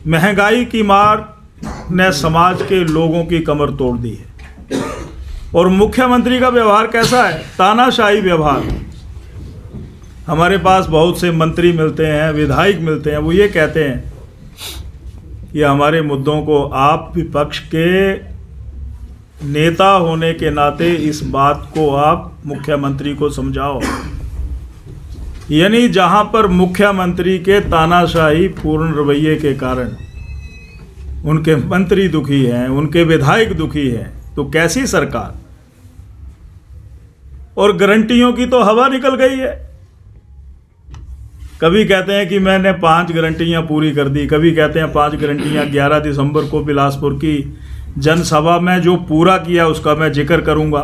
महंगाई की मार ने समाज के लोगों की कमर तोड़ दी है। और मुख्यमंत्री का व्यवहार कैसा है? तानाशाही व्यवहार। हमारे पास बहुत से मंत्री मिलते हैं, विधायक मिलते हैं, वो ये कहते हैं कि हमारे मुद्दों को आप विपक्ष के नेता होने के नाते इस बात को आप मुख्यमंत्री को समझाओ। यानी जहां पर मुख्यमंत्री के तानाशाही पूर्ण रवैये के कारण उनके मंत्री दुखी हैं, उनके विधायक दुखी हैं, तो कैसी सरकार? और गारंटियों की तो हवा निकल गई है। कभी कहते हैं कि मैंने 5 गारंटियां पूरी कर दी, कभी कहते हैं 5 गारंटियां 11 दिसंबर को बिलासपुर की जनसभा में जो पूरा किया उसका मैं जिक्र करूंगा।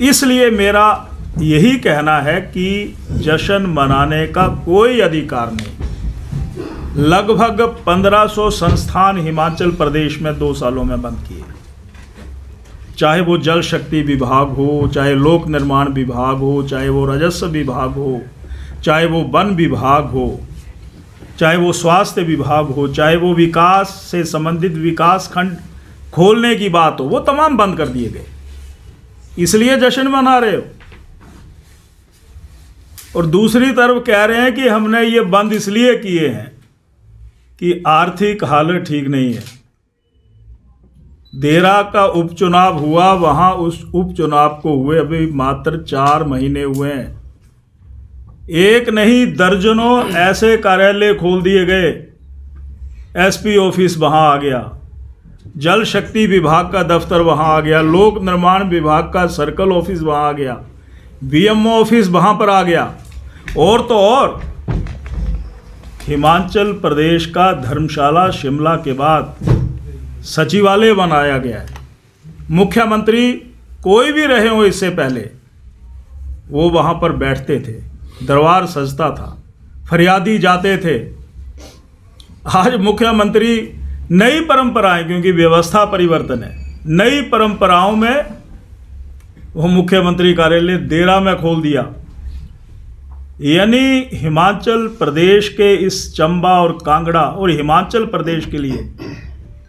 इसलिए मेरा यही कहना है कि जश्न मनाने का कोई अधिकार नहीं। लगभग 1500 संस्थान हिमाचल प्रदेश में 2 सालों में बंद किए, चाहे वो जल शक्ति विभाग हो, चाहे लोक निर्माण विभाग हो, चाहे वो राजस्व विभाग हो, चाहे वो वन विभाग हो, चाहे वो स्वास्थ्य विभाग हो, चाहे वो विकास से संबंधित विकास खंड खोलने की बात हो, वो तमाम बंद कर दिए गए। इसलिए जश्न मना रहे हो। और दूसरी तरफ कह रहे हैं कि हमने ये बंद इसलिए किए हैं कि आर्थिक हालत ठीक नहीं है। देरा का उपचुनाव हुआ, वहां उस उपचुनाव को हुए अभी मात्र 4 महीने हुए हैं। एक नहीं दर्जनों ऐसे कार्यालय खोल दिए गए। एसपी ऑफिस वहां आ गया, जल शक्ति विभाग का दफ्तर वहां आ गया, लोक निर्माण विभाग का सर्कल ऑफिस वहां आ गया, बीएमओ ऑफिस वहां पर आ गया। और तो और हिमाचल प्रदेश का धर्मशाला शिमला के बाद सचिवालय बनाया गया है। मुख्यमंत्री कोई भी रहे हो इससे पहले वो वहां पर बैठते थे, दरबार सजता था, फरियादी जाते थे। आज मुख्यमंत्री नई परंपराएं, क्योंकि व्यवस्था परिवर्तन है, नई परंपराओं में वो मुख्यमंत्री कार्यालय देरा में खोल दिया। यानी हिमाचल प्रदेश के इस चंबा और कांगड़ा और हिमाचल प्रदेश के लिए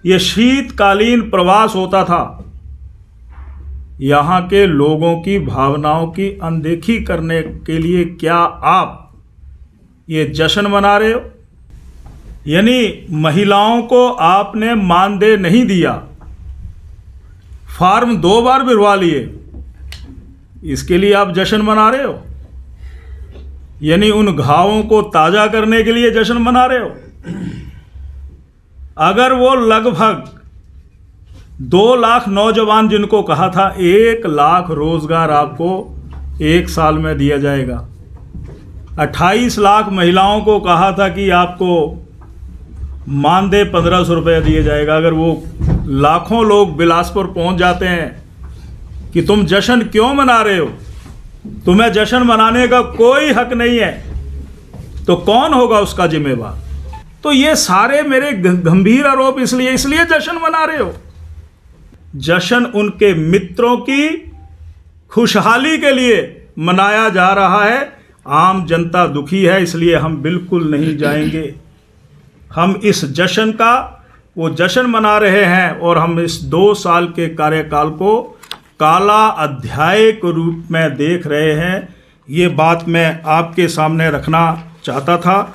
ये शीतकालीन प्रवास होता था। यहाँ के लोगों की भावनाओं की अनदेखी करने के लिए क्या आप ये जश्न मना रहे हो? यानी महिलाओं को आपने मानदेय नहीं दिया, फॉर्म 2 बार भरवा लिए, इसके लिए आप जश्न मना रहे हो? यानी उन घावों को ताजा करने के लिए जश्न मना रहे हो? अगर वो लगभग 2 लाख नौजवान जिनको कहा था 1 लाख रोजगार आपको 1 साल में दिया जाएगा, 28 लाख महिलाओं को कहा था कि आपको मानदेय 1500 रुपये दिया जाएगा, अगर वो लाखों लोग बिलासपुर पहुंच जाते हैं कि तुम जश्न क्यों मना रहे हो, तुम्हें जश्न मनाने का कोई हक नहीं है, तो कौन होगा उसका जिम्मेवार? तो ये सारे मेरे गंभीर आरोप इसलिए जश्न मना रहे हो। जश्न उनके मित्रों की खुशहाली के लिए मनाया जा रहा है। आम जनता दुखी है, इसलिए हम बिल्कुल नहीं जाएंगे। हम इस जश्न का वो जश्न मना रहे हैं और हम इस 2 साल के कार्यकाल को काला अध्याय के रूप में देख रहे हैं। ये बात मैं आपके सामने रखना चाहता था।